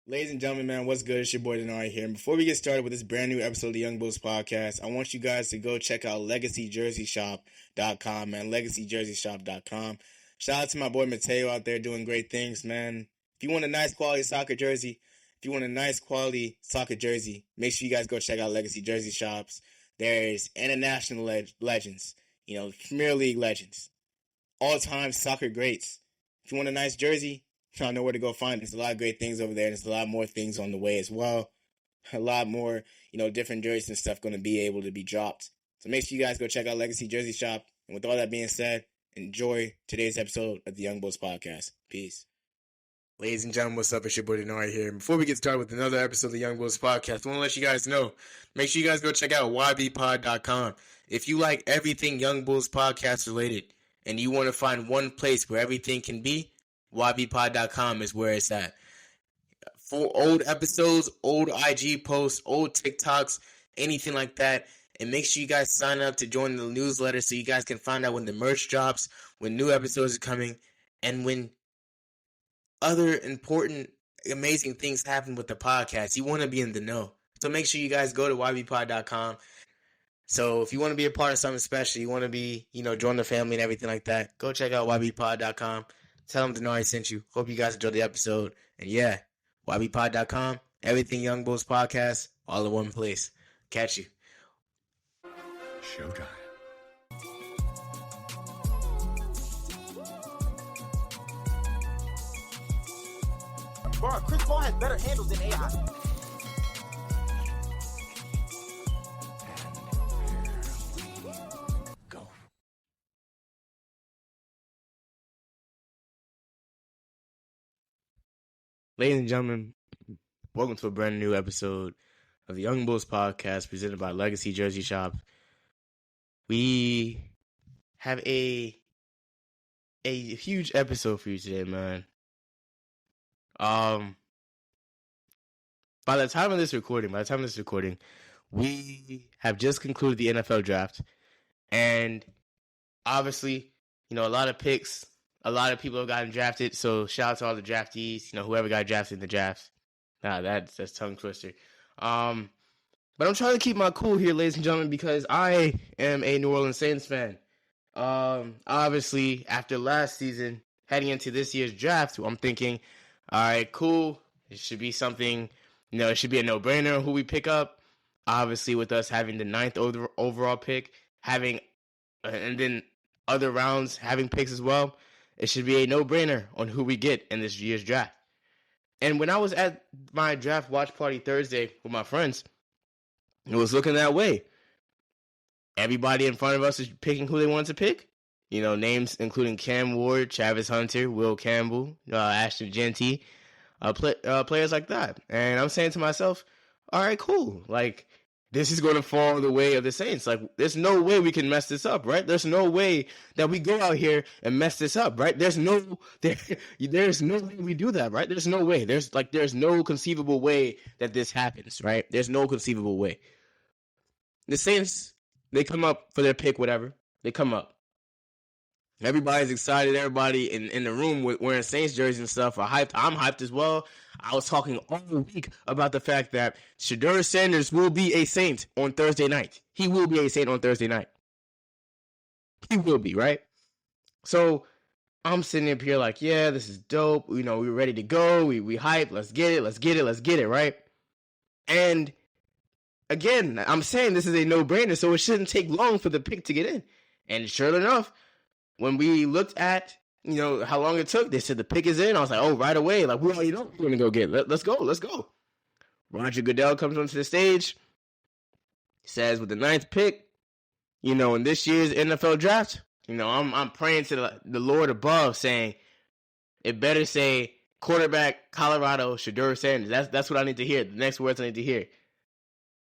Ladies and gentlemen, man, what's good? It's your boy Dinari here. And before we get started with this brand new episode of the Young Bulls podcast, I want you guys to go check out LegacyJerseyShop.com, man. LegacyJerseyShop.com. Shout out to my boy Mateo out there doing great things, man. If you want a nice quality soccer jersey, make sure you guys go check out Legacy Jersey Shops. There's international legends, Premier League legends, all-time soccer greats. If you want a nice jersey, I know where to go find it. There's a lot of great things over there, and there's a lot more things on the way as well. A lot more, different jerseys and stuff going to be able to be dropped. So make sure you guys go check out Legacy Jersey Shop. And with all that being said, enjoy today's episode of the Young Bulls podcast. Peace. Ladies and gentlemen, what's up? It's your boy Dinari here. And before we get started with another episode of the Young Bulls podcast, I want to let you guys know, make sure you guys go check out ybpod.com. If you like everything Young Bulls podcast related, and you want to find one place where everything can be, ybpod.com is where it's at. For old episodes, old IG posts, old TikToks, anything like that. And make sure you guys sign up to join the newsletter so you guys can find out when the merch drops, when new episodes are coming, and when other important, amazing things happen with the podcast. You want to be in the know. So make sure you guys go to ybpod.com. So if you want to be a part of something special, you want to be, join the family and everything like that, go check out ybpod.com. Tell them Dinari sent you. Hope you guys enjoyed the episode. And yeah, ybpod.com, everything Young Bulls podcast, all in one place. Catch you. ShoughTime. Bro, Chris Paul has better handles than AI. Go. Ladies and gentlemen, welcome to a brand new episode of the Young Bulls podcast presented by Legacy Jersey Shop. We have a huge episode for you today, man. By the time of this recording, we have just concluded the NFL draft, and obviously, a lot of picks. A lot of people have gotten drafted, so shout out to all the draftees, whoever got drafted in the draft. That's tongue twister. But I'm trying to keep my cool here, ladies and gentlemen, because I am a New Orleans Saints fan. Obviously, after last season, heading into this year's draft, I'm thinking, all right, cool. It should be something, it should be a no-brainer who we pick up. Obviously, with us having the 9th overall pick, and then other rounds having picks as well, it should be a no-brainer on who we get in this year's draft. And when I was at my draft watch party Thursday with my friends, it was looking that way. Everybody in front of us is picking who they wanted to pick. Names including Cam Ward, Travis Hunter, Will Campbell, Ashton Genty, players like that. And I'm saying to myself, all right, cool. Like, this is going to fall the way of the Saints. Like, there's no way we can mess this up, right? There's no way that we go out here and mess this up, right? There's no way we do that, right? There's no way. There's no conceivable way that this happens, right? There's no conceivable way. The Saints, they come up for their pick, whatever. They come up. Everybody's excited. Everybody in the room wearing Saints jerseys and stuff are hyped. I'm hyped as well. I was talking all week about the fact that Shedeur Sanders will be a Saint on Thursday night. He will be a Saint on Thursday night. He will be, right? So I'm sitting up here like, yeah, this is dope. We're ready to go. We hyped. Let's get it, right? And again, I'm saying this is a no-brainer, so it shouldn't take long for the pick to get in. And sure enough, when we looked at, how long it took, they said the pick is in. I was like, oh, right away. Like, we already know we're going to go get it. Let's go. Roger Goodell comes onto the stage, says with the 9th pick, in this year's NFL draft, I'm praying to the Lord above saying, it better say quarterback Colorado, Shedeur Sanders. That's what I need to hear. The next words I need to hear.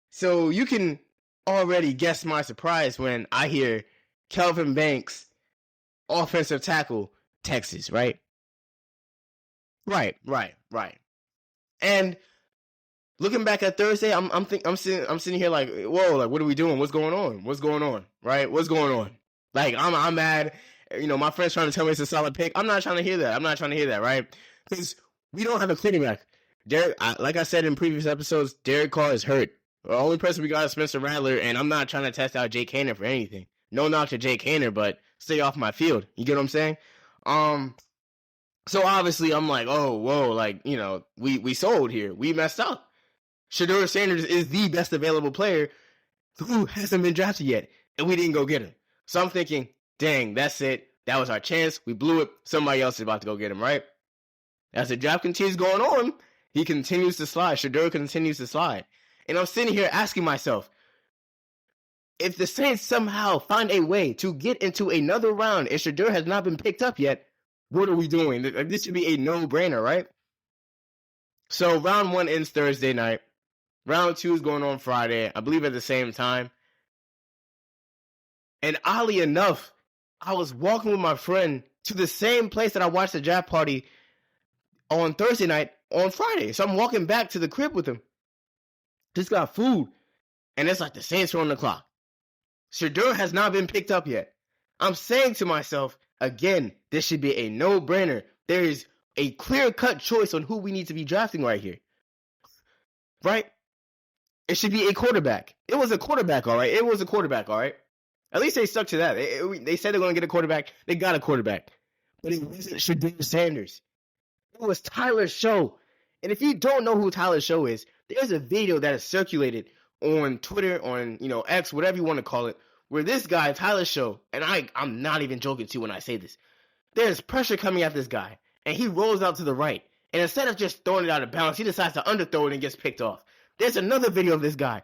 So you can already guess my surprise when I hear Kelvin Banks, offensive tackle, Texas, right? Right. And looking back at Thursday, I'm sitting here like, whoa, like, what are we doing? What's going on? Right? What's going on? Like, I'm mad. My friend's trying to tell me it's a solid pick. I'm not trying to hear that. Right? Because we don't have a quarterback. Derek, like I said in previous episodes, Derek Carr is hurt. The only person we got is Spencer Rattler, and I'm not trying to test out Jake Haener for anything. No knock to Jake Haener, but stay off my field. You get what I'm saying? So obviously I'm like, oh, whoa, like, you know, we sold here. We messed up. Shedeur Sanders is the best available player who hasn't been drafted yet, and we didn't go get him. So I'm thinking, dang, that's it. That was our chance. We blew it. Somebody else is about to go get him, right? As the draft continues going on, he continues to slide. Shedeur continues to slide. And I'm sitting here asking myself, if the Saints somehow find a way to get into another round and Shedeur has not been picked up yet, what are we doing? This should be a no-brainer, right? So round 1 ends Thursday night. Round 2 is going on Friday, I believe at the same time. And oddly enough, I was walking with my friend to the same place that I watched the draft party on Thursday night on Friday. So I'm walking back to the crib with him. Just got food. And it's like the Saints are on the clock. Shedeur has not been picked up yet. I'm saying to myself, again, this should be a no-brainer. There is a clear-cut choice on who we need to be drafting right here. Right? It should be a quarterback. It was a quarterback, all right? It was a quarterback, all right? At least they stuck to that. They said they're going to get a quarterback. They got a quarterback. But it wasn't Shedeur Sanders. It was Tyler Show. And if you don't know who Tyler Show is, there's a video that is circulated on Twitter, on X, whatever you want to call it, where this guy, Tyler Show, and I'm not even joking to you when I say this, there's pressure coming at this guy, and he rolls out to the right. And instead of just throwing it out of bounds, he decides to underthrow it and gets picked off. There's another video of this guy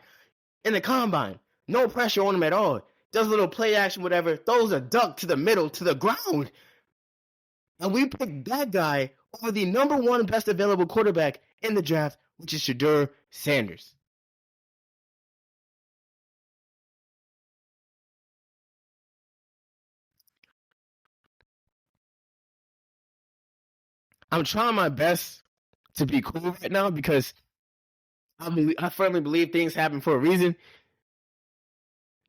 in the combine. No pressure on him at all. Does a little play action, whatever. Throws a duck to the middle, to the ground. And we picked that guy over the number 1 best available quarterback in the draft, which is Shedeur Sanders. I'm trying my best to be cool right now because I firmly believe things happen for a reason.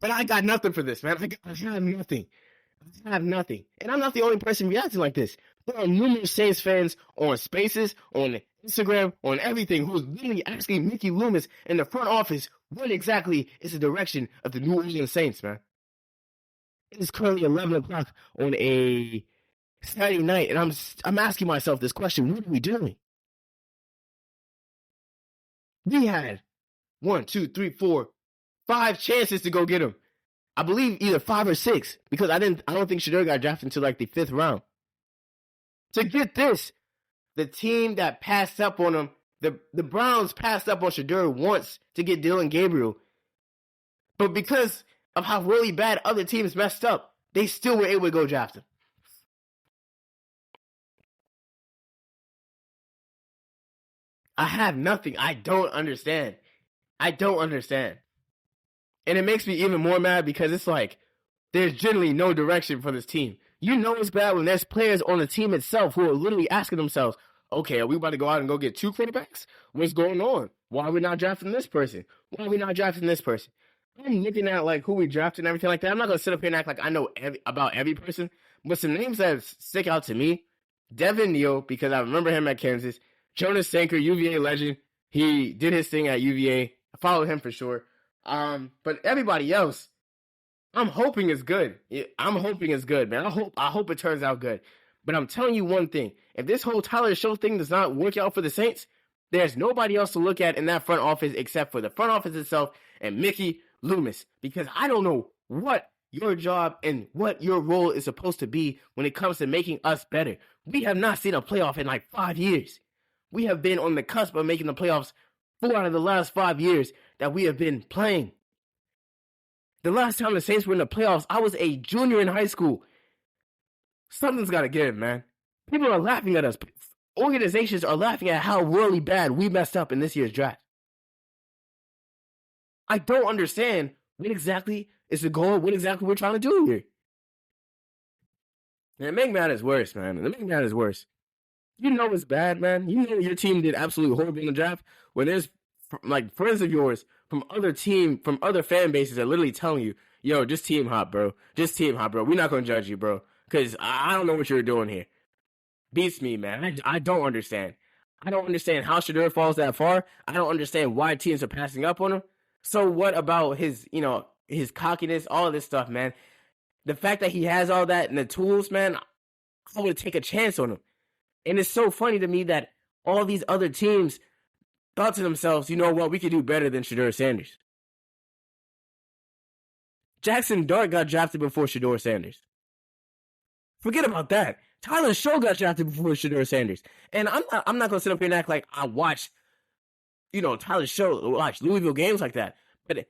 But I got nothing for this, man. I have nothing. I have nothing. And I'm not the only person reacting like this. There are numerous Saints fans on Spaces, on Instagram, on everything who's literally asking Mickey Loomis in the front office what exactly is the direction of the New Orleans Saints, man. It is currently 11 o'clock on a Saturday night, and I'm asking myself this question: what are we doing? We had 1, 2, 3, 4, 5 chances to go get him. I believe either 5 or 6, because I don't think Shedeur got drafted until like the 5th round. To get this, the team that passed up on him, the Browns passed up on Shedeur once to get Dylan Gabriel. But because of how really bad other teams messed up, they still were able to go draft him. I have nothing. I don't understand. And it makes me even more mad because it's like, there's generally no direction for this team. You know it's bad when there's players on the team itself who are literally asking themselves, okay, are we about to go out and go get 2 quarterbacks? What's going on? Why are we not drafting this person? I'm looking at like who we drafted and everything like that. I'm not going to sit up here and act like I know about every person. But some names that stick out to me, Devin Neal, because I remember him at Kansas. Jonas Sanker, UVA legend. He did his thing at UVA. I followed him for sure. But everybody else, I'm hoping it's good. Man. I hope it turns out good. But I'm telling you one thing. If this whole Tyler Show thing does not work out for the Saints, there's nobody else to look at in that front office except for the front office itself and Mickey Loomis. Because I don't know what your job and what your role is supposed to be when it comes to making us better. We have not seen a playoff in like 5 years. We have been on the cusp of making the playoffs 4 out of the last 5 years that we have been playing. The last time the Saints were in the playoffs, I was a junior in high school. Something's got to give, man. People are laughing at us. Organizations are laughing at how really bad we messed up in this year's draft. I don't understand what exactly is the goal, what exactly we're trying to do here. And it makes matters worse, man. You know it's bad, man. You know your team did absolutely horrible in the draft when there's like friends of yours from other fan bases that are literally telling you, yo, just team hop, bro. We're not going to judge you, bro. Because I don't know what you're doing here. Beats me, man. I don't understand. I don't understand how Shedeur falls that far. I don't understand why teams are passing up on him. So what about his, his cockiness, all of this stuff, man? The fact that he has all that and the tools, man, I would take a chance on him. And it's so funny to me that all these other teams thought to themselves, you know what, we could do better than Shedeur Sanders. Jackson Dart got drafted before Shedeur Sanders. Forget about that. Tyler Show got drafted before Shedeur Sanders. And I'm not gonna sit up here and act like I watch, Tyler Show, watch Louisville games like that. But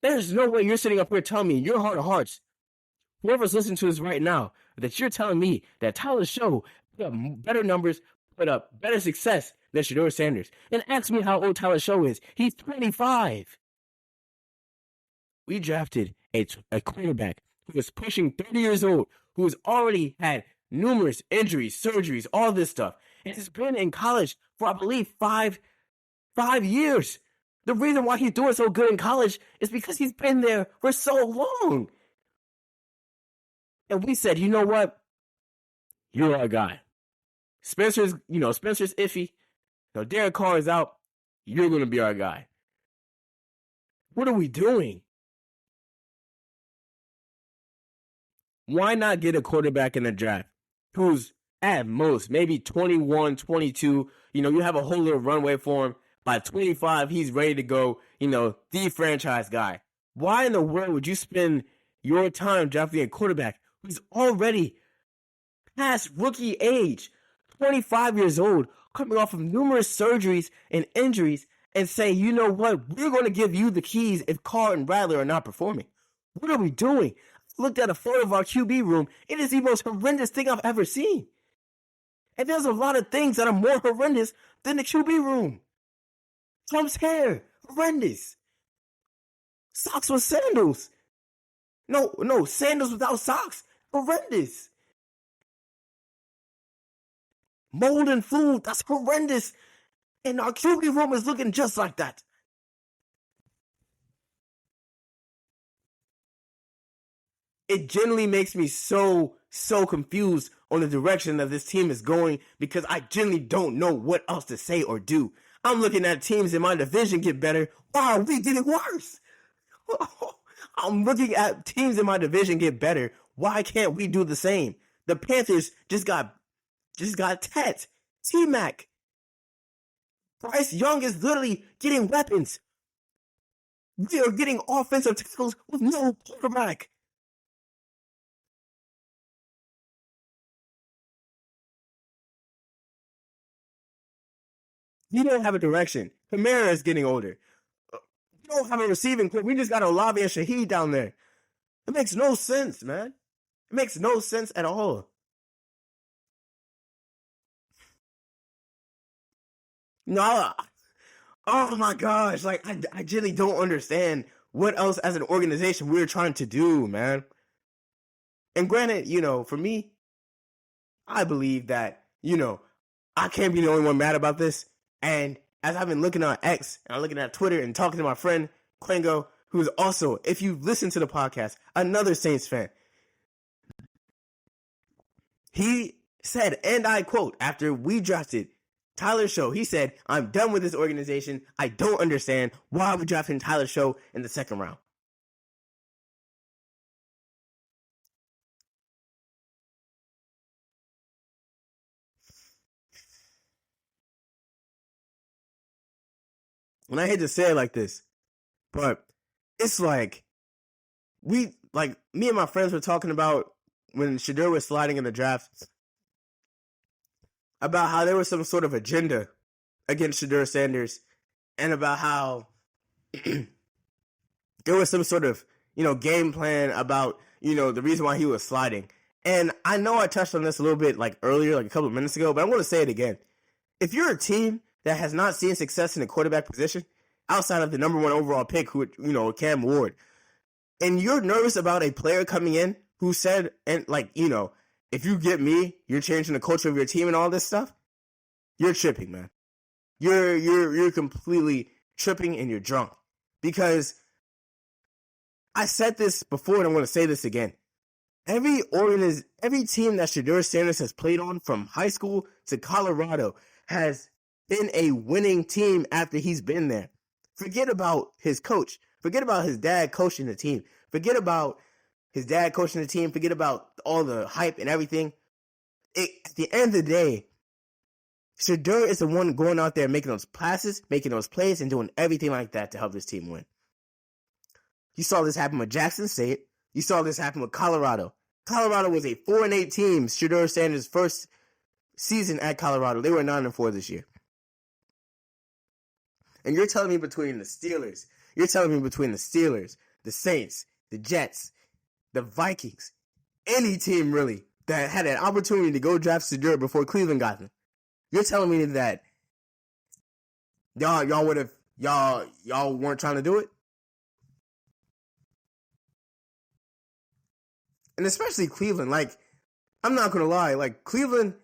there's no way you're sitting up here telling me in your heart of hearts, whoever's listening to this right now, that you're telling me that Tyler Show put up better numbers, put up better success than Shedeur Sanders. And ask me how old Tyler Show is. He's 25. We drafted a quarterback who was pushing 30 years old, who has already had numerous injuries, surgeries, all this stuff, and has been in college for, I believe, five years. The reason why he's doing so good in college is because he's been there for so long. And we said, you know what? You're our guy. Spencer's iffy. Derek Carr is out. You're going to be our guy. What are we doing? Why not get a quarterback in the draft who's at most maybe 21, 22? You have a whole little runway for him. By 25, he's ready to go, the franchise guy. Why in the world would you spend your time drafting a quarterback who's already past rookie age, 25 years old, coming off of numerous surgeries and injuries, and say, you know what, we're going to give you the keys if Carr and Bradley are not performing? What are we doing? I looked at a photo of our QB room. It is the most horrendous thing I've ever seen. And there's a lot of things that are more horrendous than the QB room. Trump's hair, horrendous. Socks with sandals. No, sandals without socks, horrendous. Mold and food, that's horrendous. And our QB room is looking just like that. It generally makes me so confused on the direction that this team is going, because I generally don't know what else to say or do. I'm looking at teams in my division get better. Why are we getting worse? I'm looking at teams in my division get better. Why can't we do the same? The Panthers just got Tet, T-Mac. Bryce Young is literally getting weapons. We are getting offensive tackles with no quarterback. You don't have a direction. Kamara is getting older. You don't have a receiving core. We just got Olave and Shaheed down there. It makes no sense, man. It makes no sense at all. No, oh my gosh. Like, I really don't understand what else as an organization we're trying to do, man. And granted, for me, I believe that, I can't be the only one mad about this. And as I've been looking on X and I'm looking at Twitter and talking to my friend Quengo, who's also, if you listen to the podcast, another Saints fan, he said, and I quote, after we drafted Tyler Show, he said, I'm done with this organization. I don't understand why we're drafting Tyler Show in the second round. And I hate to say it like this, but it's like, me and my friends were talking about when Shedeur was sliding in the draft, about how there was some sort of agenda against Shedeur Sanders, and about how there was some sort of, game plan about, the reason why he was sliding. And I know I touched on this a little bit earlier, a couple of minutes ago, but I want to say it again. If you're a team that has not seen success in the quarterback position, outside of the number one overall pick, who, Cam Ward, and you're nervous about a player coming in who said, and if you get me, you're changing the culture of your team and all this stuff, you're tripping, man. You're completely tripping and you're drunk. Because I said this before and I'm going to say this again. Every team that Shedeur Sanders has played on, from high school to Colorado, has been a winning team after he's been there. Forget about his coach. Forget about his dad coaching the team. Forget about his dad coaching the team. Forget about all the hype and everything. At the end of the day, Shedeur is the one going out there making those passes, making those plays, and doing everything like that to help this team win. You saw this happen with Jackson State. You saw this happen with Colorado. Colorado was a 4-8 team. Shedeur Sanders' first season at Colorado. They were 9-4 this year. And you're telling me between the Steelers, the Saints, the Jets, the Vikings, any team really that had an opportunity to go draft Shedeur before Cleveland got them. You're telling me that y'all weren't trying to do it? And especially Cleveland, like, I'm not going to lie, like, Cleveland,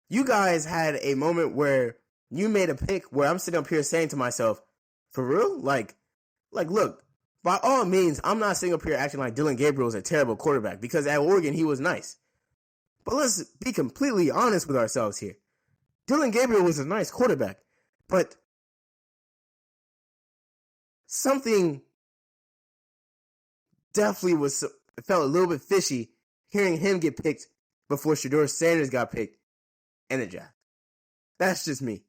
you guys had a moment where you made a pick where I'm sitting up here saying to myself, for real? Like, look, by all means, I'm not sitting up here acting like Dylan Gabriel is a terrible quarterback, because at Oregon, he was nice. But let's be completely honest with ourselves here. Dylan Gabriel was a nice quarterback, but something definitely felt a little bit fishy hearing him get picked before Shedeur Sanders got picked in the draft. That's just me.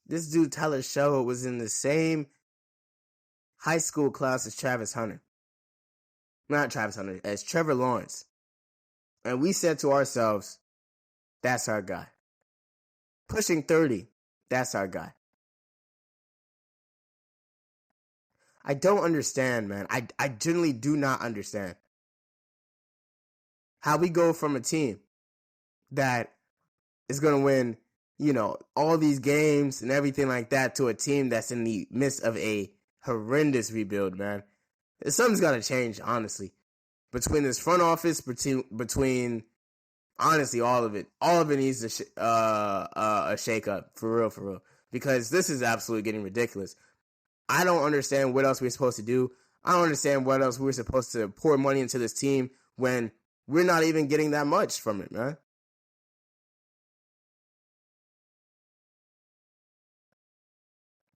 This dude, Tyler Sherwood, was in the same high school class as as Trevor Lawrence. And we said to ourselves, that's our guy. Pushing 30, that's our guy. I don't understand, man. I genuinely do not understand how we go from a team that is going to win, all these games and everything like that to a team that's in the midst of a horrendous rebuild, man. Something's got to change, honestly. Between this front office, between honestly, all of it needs a shake-up, for real. Because this is absolutely getting ridiculous. I don't understand what else we're supposed to do. I don't understand what else we're supposed to pour money into this team when we're not even getting that much from it, man.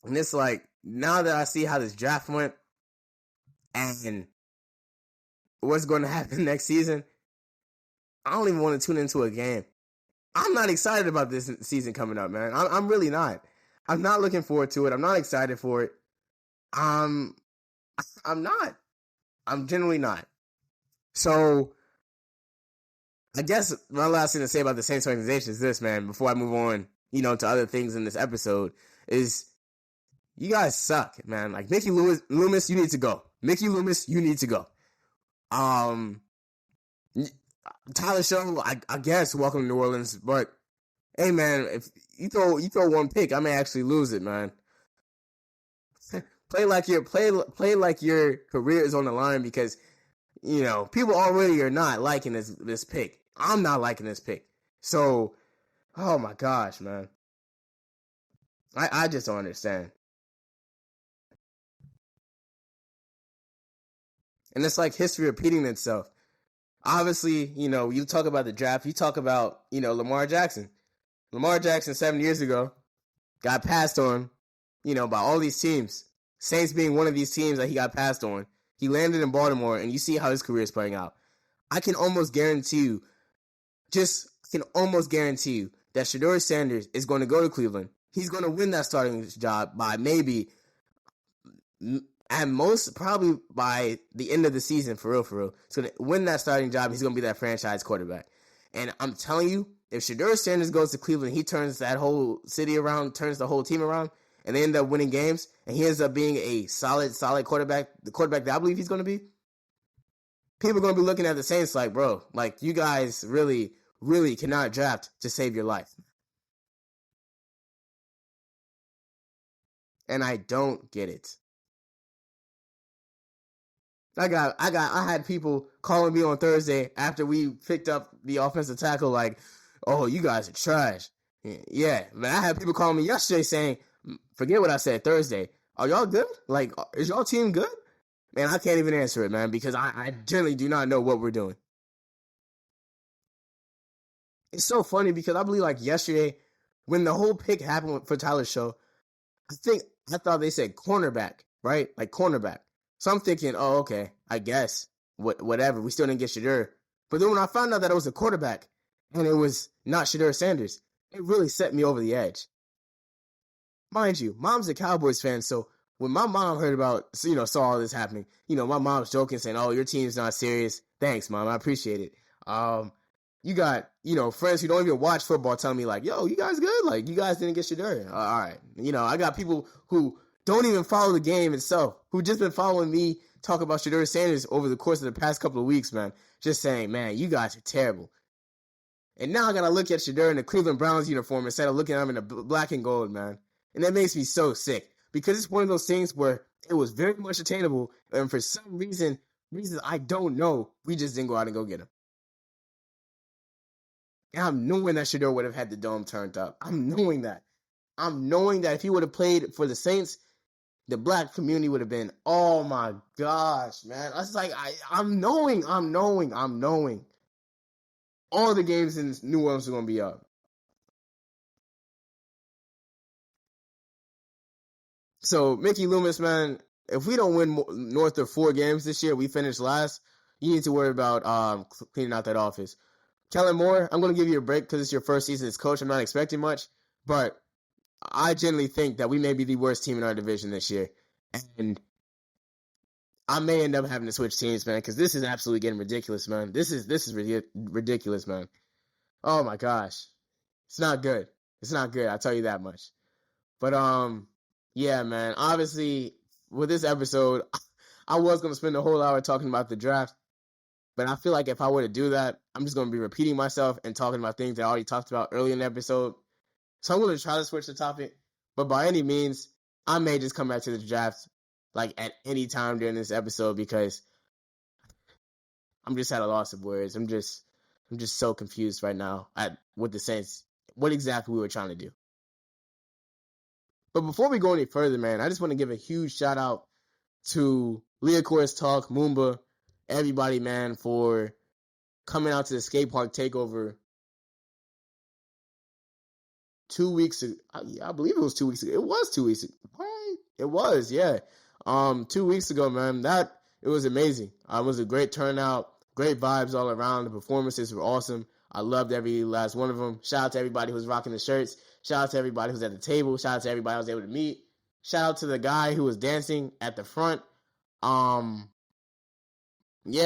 And it's like, now that I see how this draft went and what's going to happen next season, I don't even want to tune into a game. I'm not excited about this season coming up, man. I'm really not. I'm not looking forward to it. I'm not excited for it. I'm not. I'm genuinely not. So, I guess my last thing to say about the Saints organization is this, man, before I move on, to other things in this episode, is you guys suck, man. Like, Mickey Loomis, you need to go. Mickey Loomis, you need to go. Tyler Sherwood, I guess, welcome to New Orleans, but hey, man, if you throw one pick, I may actually lose it, man. play like your career is on the line, because people already are not liking this pick. I'm not liking this pick. So, oh my gosh, man. I just don't understand. And it's like history repeating itself. Obviously, you talk about the draft, you talk about, Lamar Jackson. Lamar Jackson 7 years ago got passed on, by all these teams. Saints being one of these teams that he got passed on. He landed in Baltimore, and you see how his career is playing out. I can almost guarantee you that Shedeur Sanders is going to go to Cleveland. He's going to win that starting job by maybe, at most, probably by the end of the season, for real. He's going to win that starting job. He's going to be that franchise quarterback. And I'm telling you, if Shedeur Sanders goes to Cleveland, he turns that whole city around, turns the whole team around, and they end up winning games, and he ends up being a solid quarterback, the quarterback that I believe he's going to be, people are going to be looking at the Saints like, bro, like, you guys really, really cannot draft to save your life. And I don't get it. I had people calling me on Thursday after we picked up the offensive tackle like, oh, you guys are trash. Yeah, man, I had people calling me yesterday saying, forget what I said Thursday. Are y'all good? Like, is y'all team good? Man, I can't even answer it, man, because I generally do not know what we're doing. It's so funny because I believe like yesterday when the whole pick happened for Tyler's show, I thought they said cornerback, right? Like cornerback. So I'm thinking, oh, okay, I guess. Whatever. We still didn't get Shedeur. But then when I found out that it was a quarterback and it was not Shedeur Sanders, it really set me over the edge. Mind you, mom's a Cowboys fan, so when my mom heard about, saw all this happening, my mom's joking, saying, oh, your team's not serious. Thanks, Mom. I appreciate it. You got, friends who don't even watch football telling me, like, yo, you guys good? Like, you guys didn't get Shedeur. All right. I got people who don't even follow the game itself, who just been following me talk about Shedeur Sanders over the course of the past couple of weeks, man. Just saying, man, you guys are terrible. And now I got to look at Shedeur in the Cleveland Browns uniform instead of looking at him in the black and gold, man. And that makes me so sick because it's one of those things where it was very much attainable. And for some reasons I don't know, we just didn't go out and go get him. And I'm knowing that Shedeur would have had the dome turned up. I'm knowing that. I'm knowing that if he would have played for the Saints, the black community would have been, oh my gosh, man. I was like, I'm knowing. All the games in New Orleans are going to be up. So, Mickey Loomis, man, if we don't win north of 4 games this year, we finish last, you need to worry about cleaning out that office. Kellen Moore, I'm going to give you a break because it's your first season as coach. I'm not expecting much, but I genuinely think that we may be the worst team in our division this year. And I may end up having to switch teams, man, because this is absolutely getting ridiculous, man. This is ridiculous, man. Oh, my gosh. It's not good. It's not good. I'll tell you that much. But, yeah, man, obviously, with this episode, I was going to spend the whole hour talking about the draft, but I feel like if I were to do that, I'm just going to be repeating myself and talking about things that I already talked about earlier in the episode. So I'm going to try to switch the topic, but by any means, I may just come back to the draft like at any time during this episode because I'm just at a loss of words. I'm just so confused right now with the Saints, what exactly we were trying to do. But before we go any further, man, I just want to give a huge shout out to Leocoris Talk, Moomba, everybody, man, for coming out to the skate park takeover 2 weeks ago. I believe it was 2 weeks ago. It was 2 weeks ago. What? It was, yeah. 2 weeks ago, man. It was amazing. It was a great turnout, great vibes all around. The performances were awesome. I loved every last one of them. Shout out to everybody who was rocking the shirts. Shout out to everybody who was at the table. Shout out to everybody I was able to meet. Shout out to the guy who was dancing at the front. Yeah,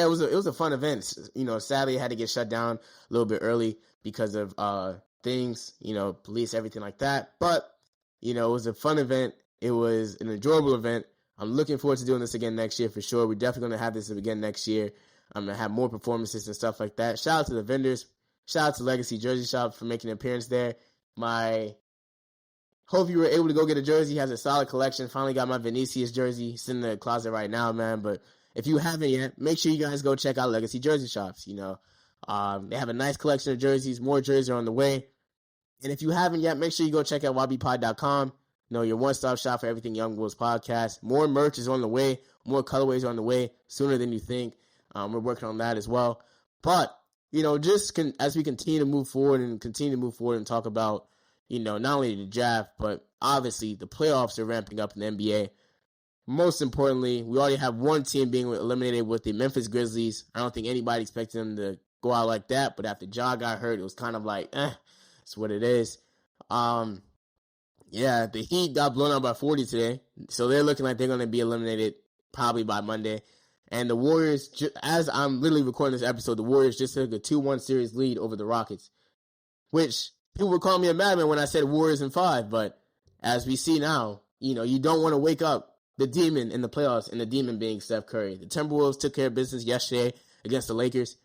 it was a fun event. Sadly it had to get shut down a little bit early because of things, police, everything like that. But, it was a fun event. It was an enjoyable event. I'm looking forward to doing this again next year for sure. We're definitely going to have this again next year. I'm going to have more performances and stuff like that. Shout out to the vendors. Shout out to Legacy Jersey Shop for making an appearance there. Hope you were able to go get a jersey. Has a solid collection. Finally got my Vinicius jersey. It's in the closet right now, man. But if you haven't yet, make sure you guys go check out Legacy Jersey Shops. They have a nice collection of jerseys. More jerseys are on the way. And if you haven't yet, make sure you go check out ybpod.com. Your one-stop shop for everything Young Bulls podcast. More merch is on the way. More colorways are on the way sooner than you think. We're working on that as well. But, as we continue to move forward and talk about, not only the draft, but obviously the playoffs are ramping up in the NBA. Most importantly, we already have one team being eliminated with the Memphis Grizzlies. I don't think anybody expected them to go out like that, but after Ja got hurt, it was kind of like, it's what it is. Yeah, the Heat got blown out by 40 today, so they're looking like they're going to be eliminated probably by Monday. And the Warriors, as I'm literally recording this episode, the Warriors just took a 2-1 series lead over the Rockets, which people were calling me a madman when I said Warriors in 5, but as we see now, you don't want to wake up the demon in the playoffs, and the demon being Steph Curry. The Timberwolves took care of business yesterday against the Lakers,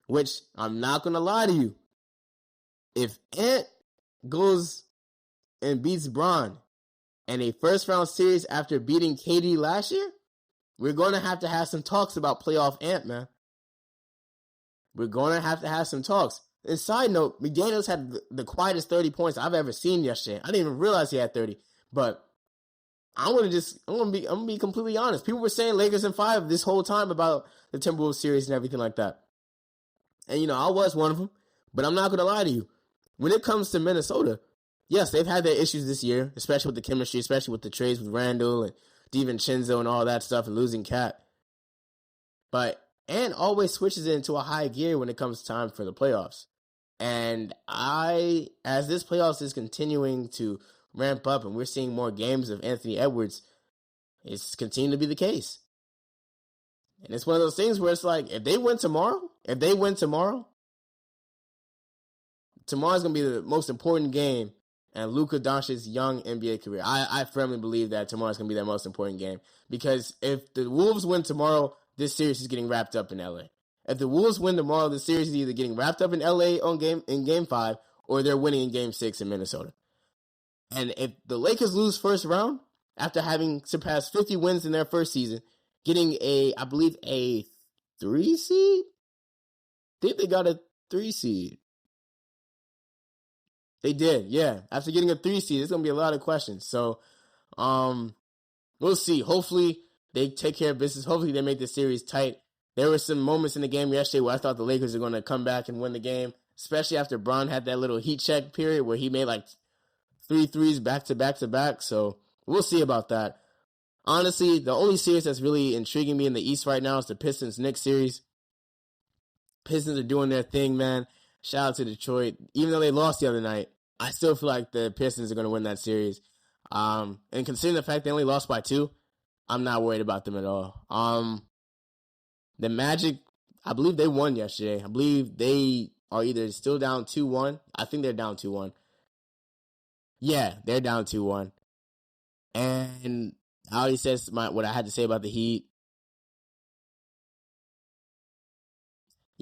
which I'm not going to lie to you. If Ant goes and beats Bron in a first-round series after beating KD last year, we're going to have some talks about playoff Ant, man. We're going to have some talks. And side note, McDaniels had the quietest 30 points I've ever seen yesterday. I didn't even realize he had 30. But I'm gonna be completely honest. People were saying Lakers in 5 this whole time about the Timberwolves series and everything like that. And I was one of them. But I'm not gonna lie to you. When it comes to Minnesota, yes, they've had their issues this year, especially with the chemistry, especially with the trades with Randall and DiVincenzo and all that stuff and losing Cat. But Ant always switches it into a high gear when it comes time for the playoffs. And as this playoffs is continuing to ramp up and we're seeing more games of Anthony Edwards, it's continuing to be the case. And it's one of those things where it's like, if they win tomorrow, tomorrow's going to be the most important game in Luka Doncic's young NBA career. I firmly believe that tomorrow's going to be their most important game. Because if the Wolves win tomorrow, this series is getting wrapped up in LA. If the Wolves win tomorrow, the series is either getting wrapped up in LA in game 5 or they're winning in game 6 in Minnesota. And if the Lakers lose first round, after having surpassed 50 wins in their first season, getting I believe a 3 seed? I think they got a 3 seed. They did, yeah. After getting a 3 seed, there's going to be a lot of questions. So, we'll see. Hopefully, they take care of business. Hopefully, they make the series tight. There were some moments in the game yesterday where I thought the Lakers were going to come back and win the game, especially after Bron had that little heat check period where he made like 3 threes back to back to back. So, we'll see about that. Honestly, the only series that's really intriguing me in the East right now is the Pistons-Knicks series. Pistons are doing their thing, man. Shout out to Detroit. Even though they lost the other night, I still feel like the Pistons are going to win that series. And considering the fact they only lost by 2, I'm not worried about them at all. The Magic, I believe they won yesterday. I believe they are either still down 2-1. I think they're down 2-1. Yeah, they're down 2-1. And I already said what I had to say about the Heat.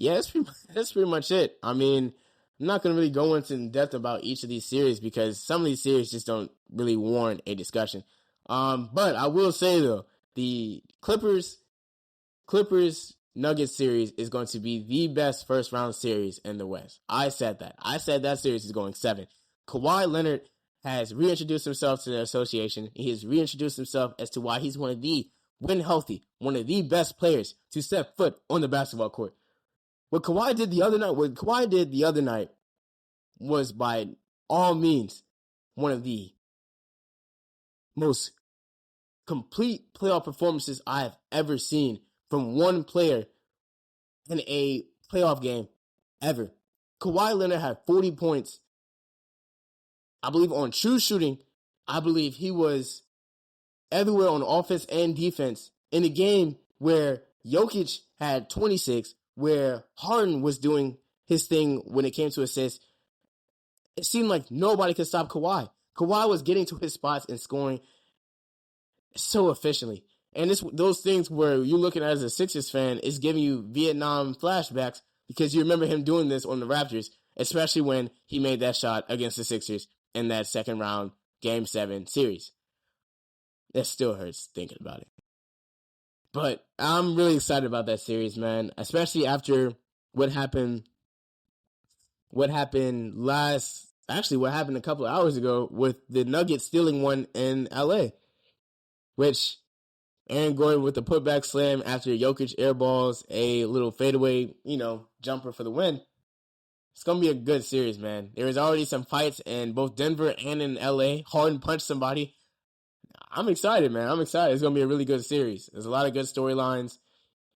Yeah, that's pretty much it. I mean, I'm not going to really go into in depth about each of these series because some of these series just don't really warrant a discussion. But I will say, though, the Clippers-Nuggets series is going to be the best first-round series in the West. I said that. I said that series is going 7. Kawhi Leonard has reintroduced himself to the association. He has reintroduced himself as to why he's one of the, when healthy, one of the best players to step foot on the basketball court. What Kawhi did the other night was by all means one of the most complete playoff performances I have ever seen from one player in a playoff game ever. Kawhi Leonard had 40 points. I believe on true shooting, I believe he was everywhere on offense and defense in a game where Jokic had 26, where Harden was doing his thing when it came to assists. It seemed like nobody could stop Kawhi. Kawhi was getting to his spots and scoring so efficiently. And those things where you're looking at as a Sixers fan is giving you Vietnam flashbacks because you remember him doing this on the Raptors, especially when he made that shot against the Sixers in that second round Game 7 series. That still hurts thinking about it. But I'm really excited about that series, man, especially after what happened a couple of hours ago with the Nuggets stealing one in LA, which Aaron Gordon with the putback slam after Jokic airballs a little fadeaway, jumper for the win. It's going to be a good series, man. There is already some fights in both Denver and in LA. Harden punched somebody. I'm excited, man. I'm excited. It's going to be a really good series. There's a lot of good storylines.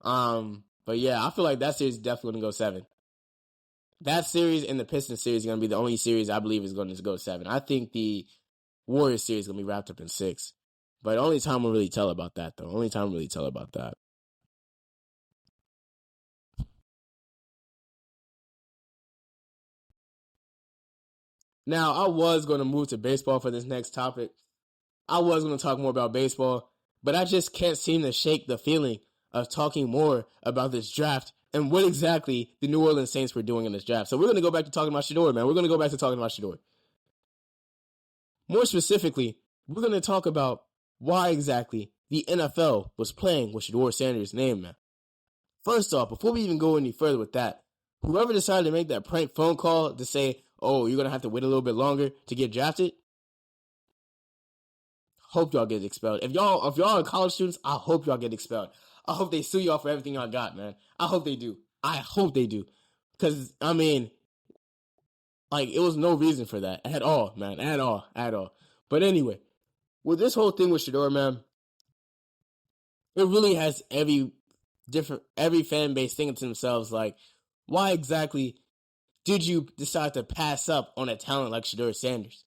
But yeah, I feel like that series is definitely going to go 7. That series and the Pistons series is going to be the only series I believe is going to go 7. I think the Warriors series is going to be wrapped up in 6. But only time will really tell about that, though. Only time will really tell about that. Now, I was going to move to baseball for this next topic. I was going to talk more about baseball, but I just can't seem to shake the feeling of talking more about this draft and what exactly the New Orleans Saints were doing in this draft. So we're going to go back to talking about Shedeur, man. We're going to go back to talking about Shedeur. More specifically, we're going to talk about why exactly the NFL was playing with Shedeur Sanders' name, man. First off, before we even go any further with that, whoever decided to make that prank phone call to say, oh, you're going to have to wait a little bit longer to get drafted, hope y'all get expelled. If y'all are college students, I hope y'all get expelled. I hope they sue y'all for everything y'all got, man. I hope they do. Because, I mean, like, it was no reason for that at all, man. At all. But anyway, with this whole thing with Shedeur, man, it really has every fan base thinking to themselves, like, why exactly did you decide to pass up on a talent like Shedeur Sanders?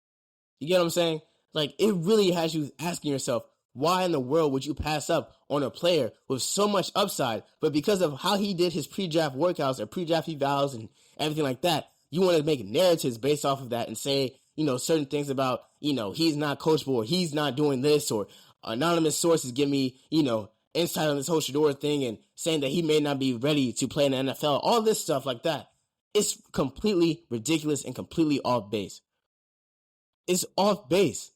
You get what I'm saying? Like, it really has you asking yourself, why in the world would you pass up on a player with so much upside, but because of how he did his pre-draft workouts or pre-draft evals and everything like that, you want to make narratives based off of that and say, certain things about, he's not coachable or he's not doing this, or anonymous sources give me, insight on this whole Shedeur thing and saying that he may not be ready to play in the NFL, all this stuff like that. It's completely ridiculous and completely off base. It's off base.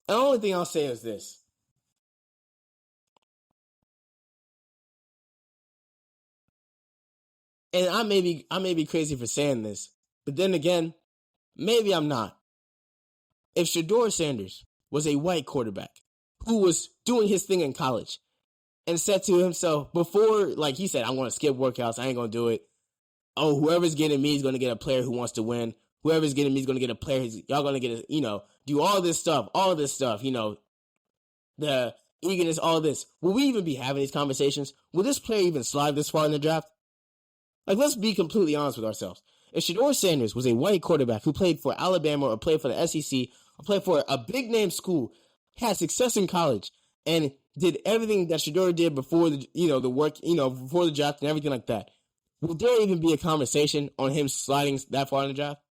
The only thing I'll say is this. And I may be crazy for saying this, but then again, maybe I'm not. If Shedeur Sanders was a white quarterback who was doing his thing in college and said to himself before, like he said, I'm going to skip workouts, I ain't going to do it. Oh, whoever's getting me is going to get a player who wants to win. Whoever's getting me is going to get a player. Y'all going to get do all this stuff, the eagerness, all this. Will we even be having these conversations? Will this player even slide this far in the draft? Like, let's be completely honest with ourselves. If Shedeur Sanders was a white quarterback who played for Alabama or played for the SEC or played for a big name school, had success in college, and did everything that Shedeur did before the work, before the draft and everything like that, would there even be a conversation on him sliding that far in the draft?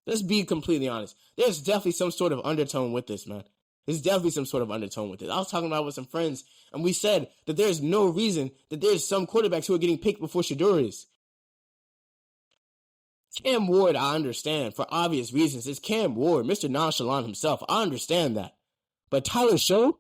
Let's be completely honest. There's definitely some sort of undertone with this, man. There's definitely some sort of undertone with it. I was talking about it with some friends, and we said that there's no reason that there's some quarterbacks who are getting picked before Shedeur is. Cam Ward, I understand, for obvious reasons. It's Cam Ward, Mr. Nonchalant himself. I understand that. But Tyler Show?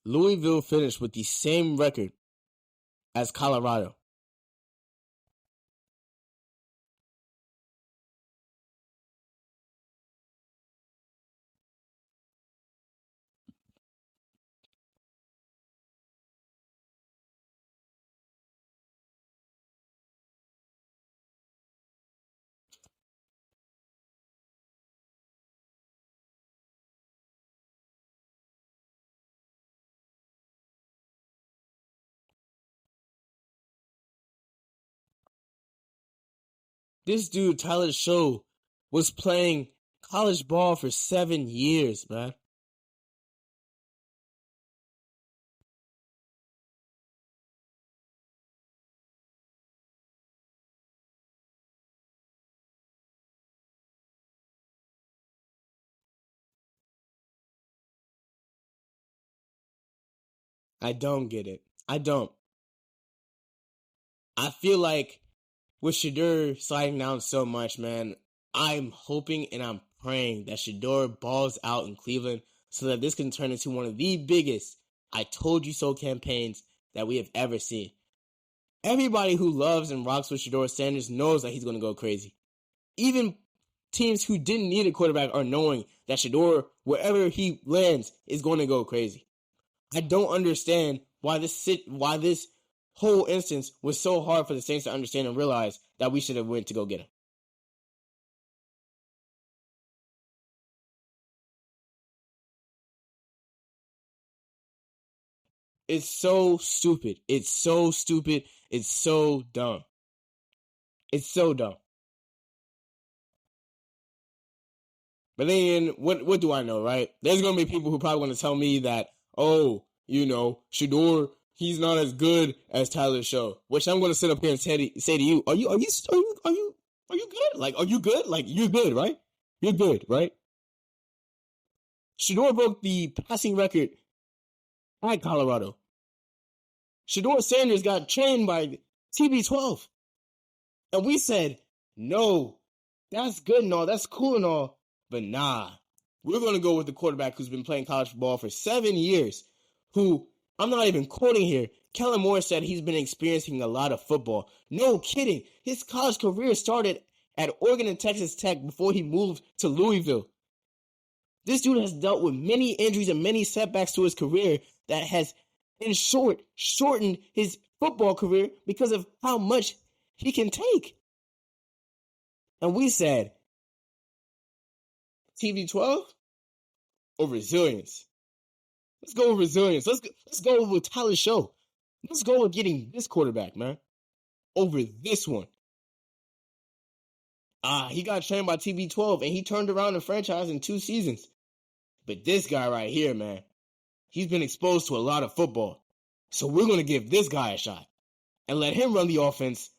Louisville finished with the same record as Colorado. This dude, Tyler Show, was playing college ball for 7 years, man. I don't get it. I don't. I feel like with Shedeur sliding down so much, man, I'm hoping and I'm praying that Shedeur balls out in Cleveland so that this can turn into one of the biggest I told you so campaigns that we have ever seen. Everybody who loves and rocks with Shedeur Sanders knows that he's going to go crazy. Even teams who didn't need a quarterback are knowing that Shedeur, wherever he lands, is going to go crazy. I don't understand why this whole instance was so hard for the Saints to understand and realize that we should have went to go get him. It's so stupid. It's so stupid. It's so dumb. It's so dumb. But then, what do I know, right? There's going to be people who probably going to tell me that, oh, Shedeur he's not as good as Tyler Show, which I'm going to sit up here and say to you, are you good? Like, are you good? Like, you're good, right? You're good, right? Shedeur broke the passing record at Colorado. Shedeur Sanders got trained by TB12. And we said, no, that's good and all, that's cool and all, but nah. We're going to go with the quarterback who's been playing college football for 7 years, who, I'm not even quoting here, Kellen Moore said he's been experiencing a lot of football. No kidding. His college career started at Oregon and Texas Tech before he moved to Louisville. This dude has dealt with many injuries and many setbacks to his career that has, in short, shortened his football career because of how much he can take. And we said, TB12 or resilience? Let's go with resilience. Let's go with Tyler Show. Let's go with getting this quarterback, man, over this one. He got trained by TB12 and he turned around the franchise in 2 seasons. But this guy right here, man, he's been exposed to a lot of football. So we're going to give this guy a shot and let him run the offense.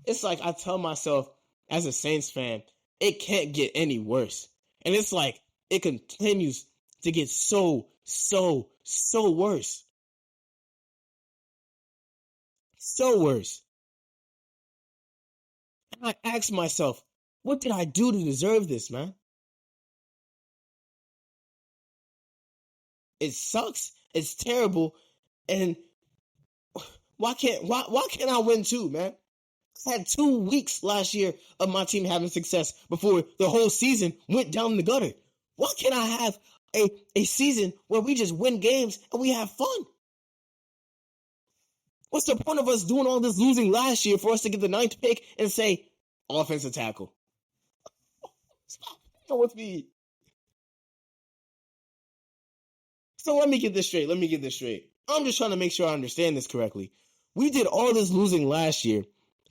It's like I tell myself as a Saints fan, it can't get any worse. And it's like it continues to get so worse. So worse. And I ask myself, what did I do to deserve this, man? It sucks. It's terrible. And why can't I win too, man? I had 2 weeks last year of my team having success before the whole season went down the gutter. Why can't I have a season where we just win games and we have fun? What's the point of us doing all this losing last year for us to get the 9th pick and say, offensive tackle? Stop with me. So let me get this straight. I'm just trying to make sure I understand this correctly. We did all this losing last year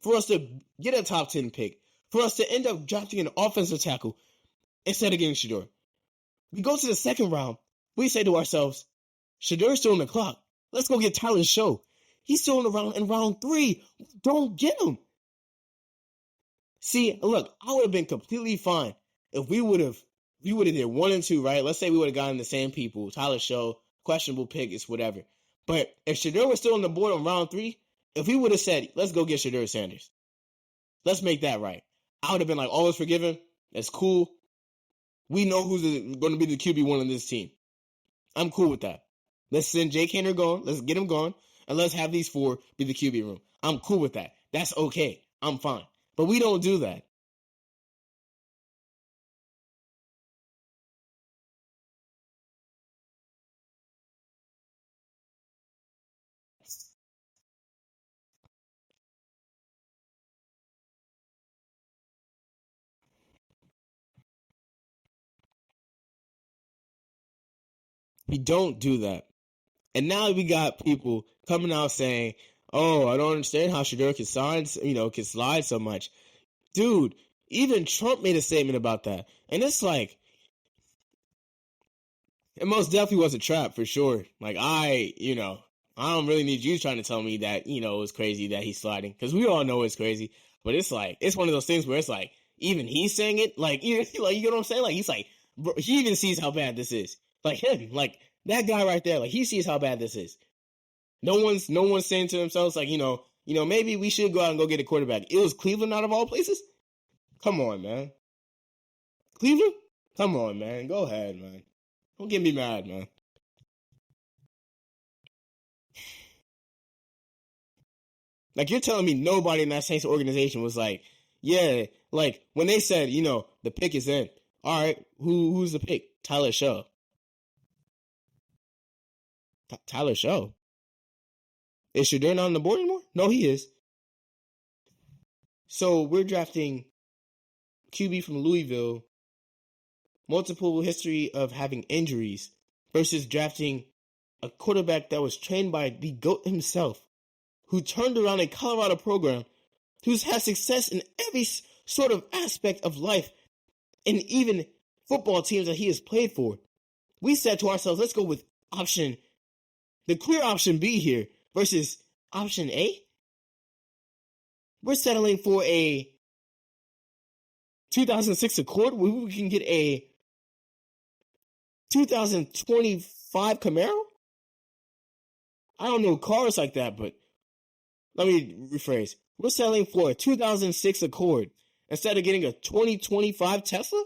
for us to get a top 10 pick, for us to end up drafting an offensive tackle instead of getting Shedeur. We go to the second round. We say to ourselves, Shedeur's still on the clock. Let's go get Tyler Show. He's still in round 3. Don't get him. See, look, I would have been completely fine if we would have did 1 and 2, right? Let's say we would have gotten the same people, Tyler Show, questionable pick, it's whatever. But if Shedeur was still on the board on round 3, if we would have said, let's go get Shedeur Sanders, let's make that right, I would have been like, all is forgiven. That's cool. We know who's going to be the QB1 on this team. I'm cool with that. Let's send Jake Haener gone. Let's get him gone. And let's have these 4 be the QB room. I'm cool with that. That's okay. I'm fine. But we don't do that. We don't do that. And now we got people coming out saying, oh, I don't understand how Shedeur can slide so much. Dude, even Trump made a statement about that. And it's like, it most definitely was a trap for sure. Like, I don't really need you trying to tell me that, it was crazy that he's sliding. Because we all know it's crazy. But it's like, it's one of those things where it's like, even he's saying it. Like, you know what I'm saying? Like, he's like, bro, he even sees how bad this is. Like him, like that guy right there, like he sees how bad this is. No one's saying to themselves, like, maybe we should go out and go get a quarterback. It was Cleveland out of all places? Come on, man. Cleveland? Come on, man. Go ahead, man. Don't get me mad, man. Like, you're telling me nobody in that Saints organization was like, yeah, like, when they said, the pick is in. All right, who's the pick? Tyler Show. Tyler Show? Is Shedeur not on the board anymore? No, he is. So we're drafting QB from Louisville, multiple history of having injuries, versus drafting a quarterback that was trained by the GOAT himself, who turned around a Colorado program, who's had success in every sort of aspect of life, and even football teams that he has played for. We said to ourselves, let's go with the clear option B here versus option A. We're settling for a 2006 Accord where we can get a 2025 Camaro. I don't know cars like that, but let me rephrase. We're settling for a 2006 Accord instead of getting a 2025 Tesla?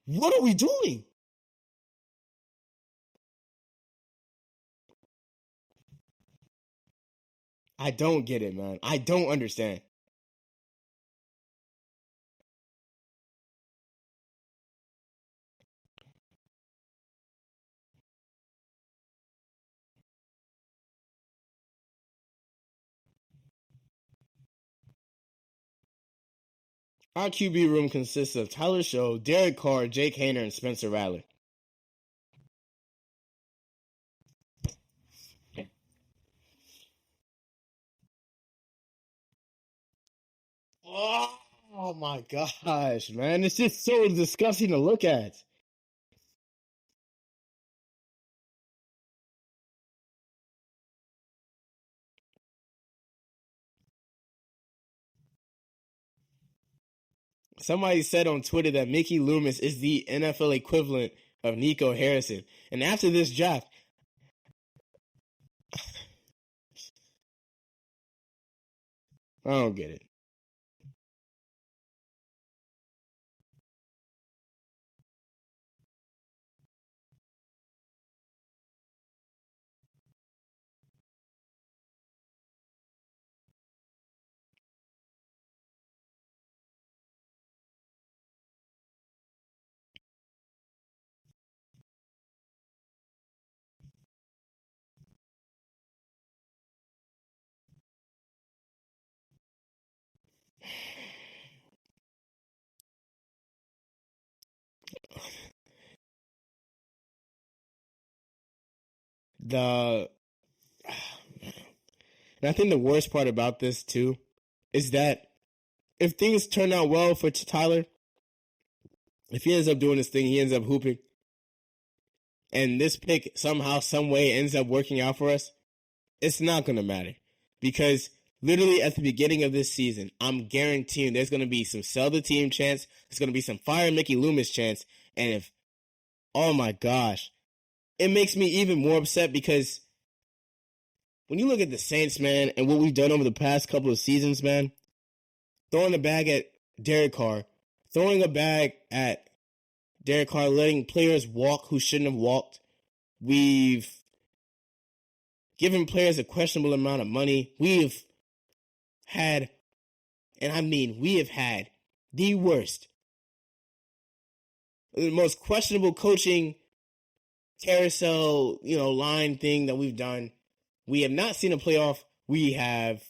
What are we doing? I don't get it, man. I don't understand. Our QB room consists of Tyler Show, Derek Carr, Jake Haener, and Spencer Rattler. Oh my gosh, man. It's just so disgusting to look at. Somebody said on Twitter that Mickey Loomis is the NFL equivalent of Nico Harrison. And after this draft, I don't get it. And I think the worst part about this too is that if things turn out well for Tyler, if he ends up doing his thing, he ends up hooping, and this pick somehow, some way ends up working out for us, it's not going to matter. Because literally at the beginning of this season, I'm guaranteeing there's going to be some sell the team chance, there's going to be some fire Mickey Loomis chance, and if, oh my gosh, it makes me even more upset because when you look at the Saints, man, and what we've done over the past couple of seasons, man, throwing a bag at Derek Carr, throwing a bag at Derek Carr, letting players walk who shouldn't have walked. We've given players a questionable amount of money. We've had, and I mean, we have had the worst, the most questionable coaching carousel, line thing that we've done. We have not seen a playoff. We have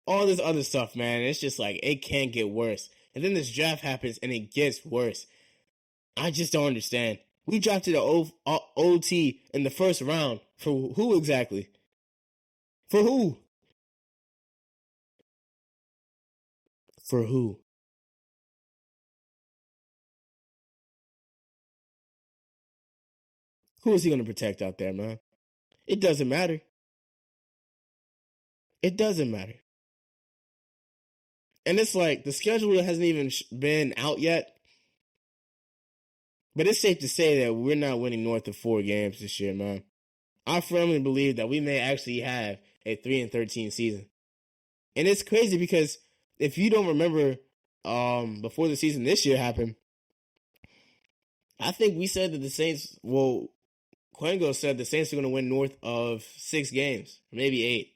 all this other stuff, man. It's just like, it can't get worse. And then this draft happens and it gets worse. I just don't understand. We drafted an OT in the first round. For who exactly? For who? For who? Who is he going to protect out there, man? It doesn't matter. It doesn't matter. And it's like the schedule hasn't even been out yet. But it's safe to say that we're not winning north of 4 games this year, man. I firmly believe that we may actually have a 3-13 season. And it's crazy because if you don't remember, before the season this year happened, I think we said that the Saints, Quengo said the Saints are going to win north of 6 games, maybe 8.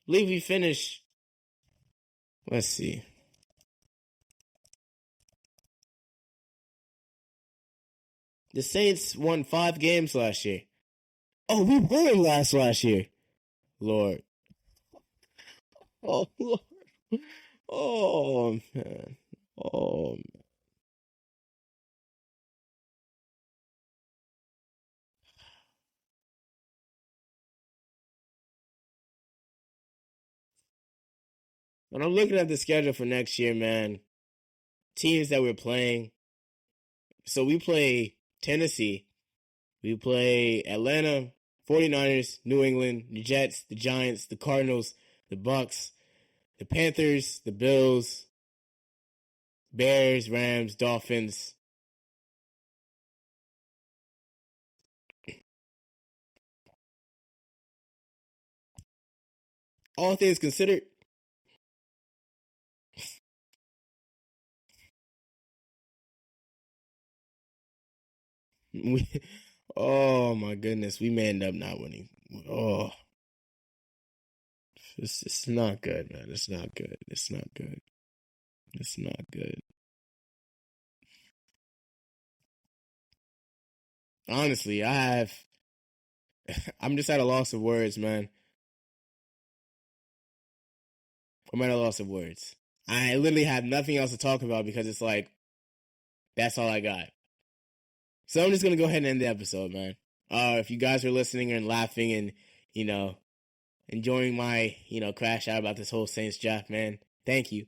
I believe we finished, let's see. The Saints won 5 games last year. Oh, we won last year. Lord. Oh, Lord. Oh, man. Oh, man. When I'm looking at the schedule for next year, man, teams that we're playing, So we play Tennessee. We play Atlanta, 49ers, New England, the Jets, the Giants, the Cardinals, the Bucks, the Panthers, the Bills, Bears, Rams, Dolphins. All things considered, we, oh my goodness, we may end up not winning. Oh, it's not good, man. It's not good. It's not good. It's not good. Honestly, I'm just at a loss of words, man. I'm at a loss of words. I literally have nothing else to talk about because it's like, that's all I got. So I'm just going to go ahead and end the episode, man. If you guys are listening and laughing and, enjoying my, crash out about this whole Saints draft, man, thank you.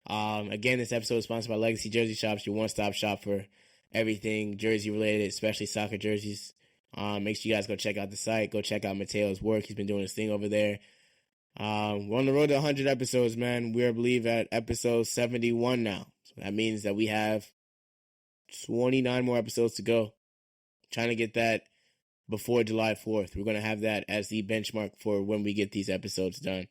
Again, this episode is sponsored by Legacy Jersey Shops, your one-stop shop for everything jersey related, especially soccer jerseys. Make sure you guys go check out the site. Go check out Mateo's work. He's been doing his thing over there. We're on the road to 100 episodes, man. We are, I believe, at episode 71 now. So that means that we have 29 more episodes to go. Trying to get that before July 4th. We're going to have that as the benchmark for when we get these episodes done.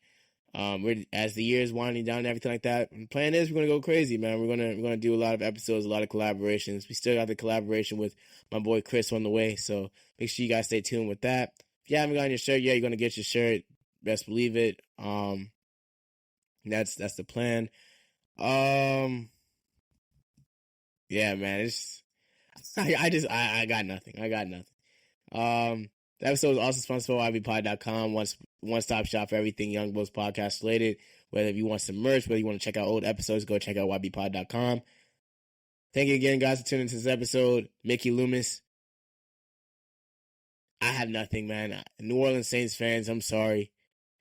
As the year is winding down and everything like that, the plan is we're going to go crazy, man. We're going to do a lot of episodes, a lot of collaborations. We still got the collaboration with my boy Chris on the way, so make sure you guys stay tuned with that. If you haven't gotten your shirt yet, you're going to get your shirt. Best believe it. That's the plan. Yeah, man, I got nothing. The episode is also sponsored by YBPod.com, one-stop shop for everything Young Bulls podcast related. Whether you want some merch, whether you want to check out old episodes, go check out YBPod.com. Thank you again, guys, for tuning into this episode. Mickey Loomis. I have nothing, man. New Orleans Saints fans, I'm sorry.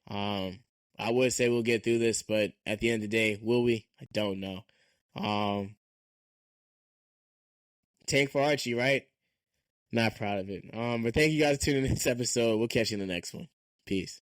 I would say we'll get through this, but at the end of the day, will we? I don't know. Tank for Archie, right? Not proud of it. But thank you guys for tuning in this episode. We'll catch you in the next one. Peace.